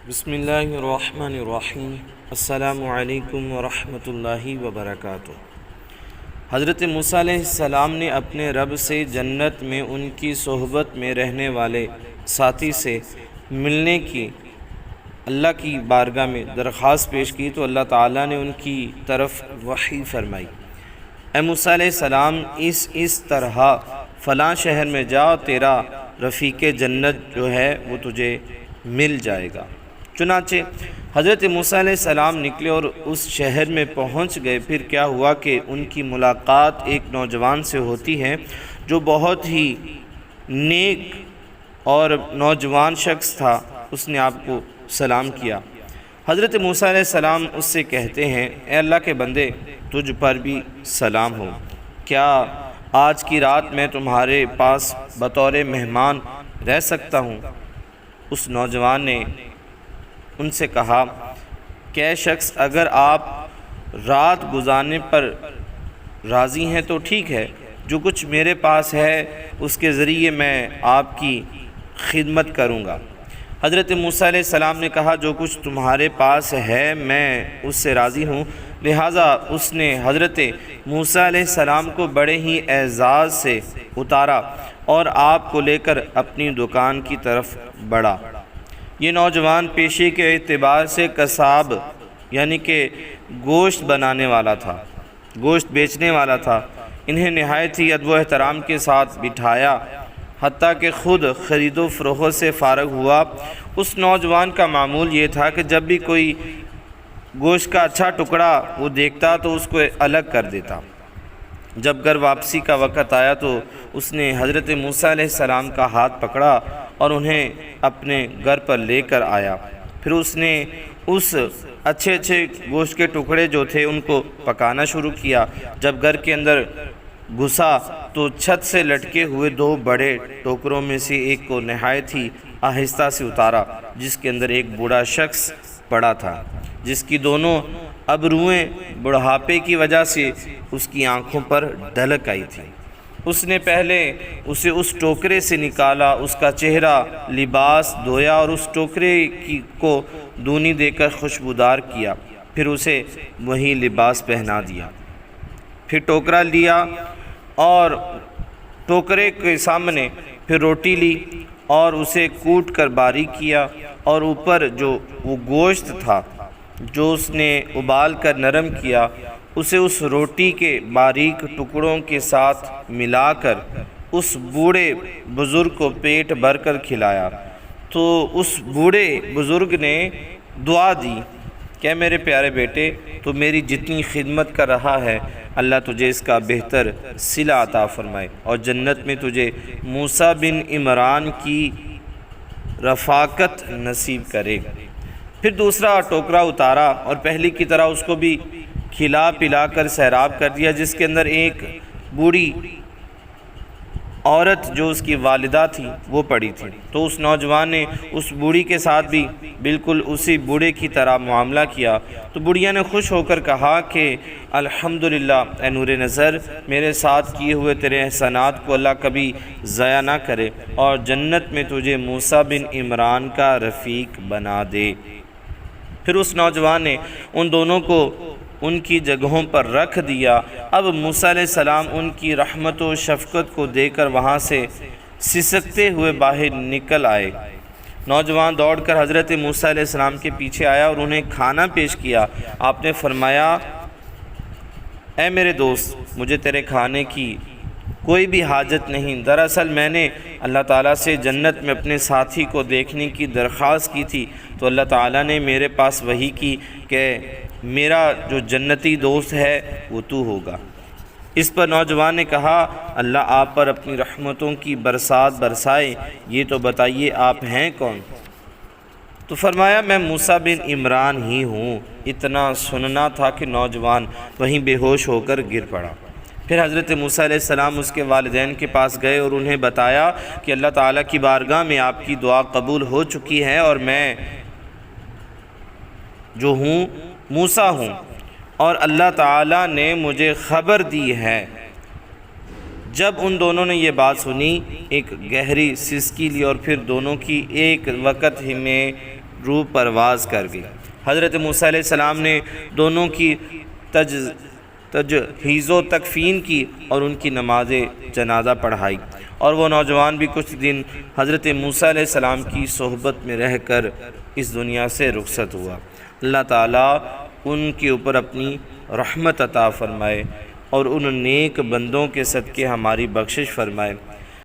بسم اللہ الرحمن الرحیم۔ السلام علیکم ورحمۃ اللہ وبرکاتہ۔ حضرت موسیٰ علیہ السلام نے اپنے رب سے جنت میں ان کی صحبت میں رہنے والے ساتھی سے ملنے کی اللہ کی بارگاہ میں درخواست پیش کی تو اللہ تعالیٰ نے ان کی طرف وحی فرمائی، اے موسیٰ علیہ السلام اس طرح فلاں شہر میں جا، تیرا رفیق جنت جو ہے وہ تجھے مل جائے گا۔ چنانچہ حضرت موسیٰ علیہ السلام نکلے اور اس شہر میں پہنچ گئے۔ پھر کیا ہوا کہ ان کی ملاقات ایک نوجوان سے ہوتی ہے جو بہت ہی نیک اور نوجوان شخص تھا۔ اس نے آپ کو سلام کیا۔ حضرت موسیٰ علیہ السلام اس سے کہتے ہیں، اے اللہ کے بندے، تجھ پر بھی سلام ہو، کیا آج کی رات میں تمہارے پاس بطور مہمان رہ سکتا ہوں؟ اس نوجوان نے ان سے کہا کہ اے شخص، اگر آپ رات گزارنے پر راضی ہیں تو ٹھیک ہے، جو کچھ میرے پاس ہے اس کے ذریعے میں آپ کی خدمت کروں گا۔ حضرت موسیٰ علیہ السلام نے کہا، جو کچھ تمہارے پاس ہے میں اس سے راضی ہوں۔ لہٰذا اس نے حضرت موسیٰ علیہ السلام کو بڑے ہی اعزاز سے اتارا اور آپ کو لے کر اپنی دکان کی طرف بڑھا۔ یہ نوجوان پیشے کے اعتبار سے قصاب یعنی کہ گوشت بنانے والا تھا، گوشت بیچنے والا تھا۔ انہیں نہایت ہی ادب و احترام کے ساتھ بٹھایا، حتیٰ کہ خود خرید و فروخت سے فارغ ہوا۔ اس نوجوان کا معمول یہ تھا کہ جب بھی کوئی گوشت کا اچھا ٹکڑا وہ دیکھتا تو اس کو الگ کر دیتا۔ جب گھر واپسی کا وقت آیا تو اس نے حضرت موسیٰ علیہ السلام کا ہاتھ پکڑا اور انہیں اپنے گھر پر لے کر آیا۔ پھر اس نے اس اچھے گوشت کے ٹکڑے جو تھے ان کو پکانا شروع کیا۔ جب گھر کے اندر گھسا تو چھت سے لٹکے ہوئے دو بڑے ٹوکروں میں سے ایک کو نہایت ہی آہستہ سے اتارا، جس کے اندر ایک بوڑھا شخص پڑا تھا، جس کی دونوں ابروئیں بڑھاپے کی وجہ سے اس کی آنکھوں پر ڈھلک آئی تھی۔ اس نے پہلے اسے اس ٹوکرے سے نکالا، اس کا چہرہ لباس دھویا اور اس ٹوکرے کو دونی دے کر خوشبودار کیا، پھر اسے وہی لباس پہنا دیا۔ پھر ٹوکرا لیا اور ٹوکرے کے سامنے پھر روٹی لی اور اسے کوٹ کر باریک کیا، اور اوپر جو وہ گوشت تھا جو اس نے ابال کر نرم کیا، اسے اس روٹی کے باریک ٹکڑوں کے ساتھ ملا کر اس بوڑھے بزرگ کو پیٹ بھر کر کھلایا۔ تو اس بوڑھے بزرگ نے دعا دی کہ میرے پیارے بیٹے، تو میری جتنی خدمت کر رہا ہے اللہ تجھے اس کا بہتر صلہ عطا فرمائے اور جنت میں تجھے موسیٰ بن عمران کی رفاقت نصیب کرے۔ پھر دوسرا ٹوکرا اتارا اور پہلی کی طرح اس کو بھی کھلا پلا کر سیراب کر دیا، جس کے اندر ایک بوڑھی عورت جو اس کی والدہ تھی وہ پڑی تھی۔ تو اس نوجوان نے اس بوڑھی کے ساتھ بھی بالکل اسی بوڑھے کی طرح معاملہ کیا۔ تو بوڑھیا نے خوش ہو کر کہا کہ الحمدللہ، اے نور نظر، میرے ساتھ کیے ہوئے تیرے احسانات کو اللہ کبھی ضائع نہ کرے اور جنت میں تجھے موسیٰ بن عمران کا رفیق بنا دے۔ پھر اس نوجوان نے ان دونوں کو ان کی جگہوں پر رکھ دیا۔ اب موسیٰ علیہ السلام ان کی رحمت و شفقت کو دے کر وہاں سے سسکتے ہوئے باہر نکل آئے۔ نوجوان دوڑ کر حضرت موسیٰ علیہ السلام کے پیچھے آیا اور انہیں کھانا پیش کیا۔ آپ نے فرمایا، اے میرے دوست، مجھے تیرے کھانے کی کوئی بھی حاجت نہیں۔ دراصل میں نے اللہ تعالیٰ سے جنت میں اپنے ساتھی کو دیکھنے کی درخواست کی تھی، تو اللہ تعالیٰ نے میرے پاس وحی کی کہ میرا جو جنتی دوست ہے وہ تو ہوگا۔ اس پر نوجوان نے کہا، اللہ آپ پر اپنی رحمتوں کی برسات برسائے، یہ تو بتائیے آپ ہیں کون؟ تو فرمایا، میں موسیٰ بن عمران ہی ہوں۔ اتنا سننا تھا کہ نوجوان وہیں بے ہوش ہو کر گر پڑا۔ پھر حضرت موسیٰ علیہ السلام اس کے والدین کے پاس گئے اور انہیں بتایا کہ اللہ تعالیٰ کی بارگاہ میں آپ کی دعا قبول ہو چکی ہے اور میں جو ہوں موسیٰ ہوں، اور اللہ تعالیٰ نے مجھے خبر دی ہے۔ جب ان دونوں نے یہ بات سنی، ایک گہری سسکی لی اور پھر دونوں کی ایک وقت ہی میں روح پرواز کر گئی۔ حضرت موسیٰ علیہ السلام نے دونوں کی تجہیز و تکفین کی اور ان کی نماز جنازہ پڑھائی، اور وہ نوجوان بھی کچھ دن حضرت موسیٰ علیہ السلام کی صحبت میں رہ کر اس دنیا سے رخصت ہوا۔ اللہ تعالیٰ ان کے اوپر اپنی رحمت عطا فرمائے اور ان نیک بندوں کے صدقے ہماری بخشش فرمائے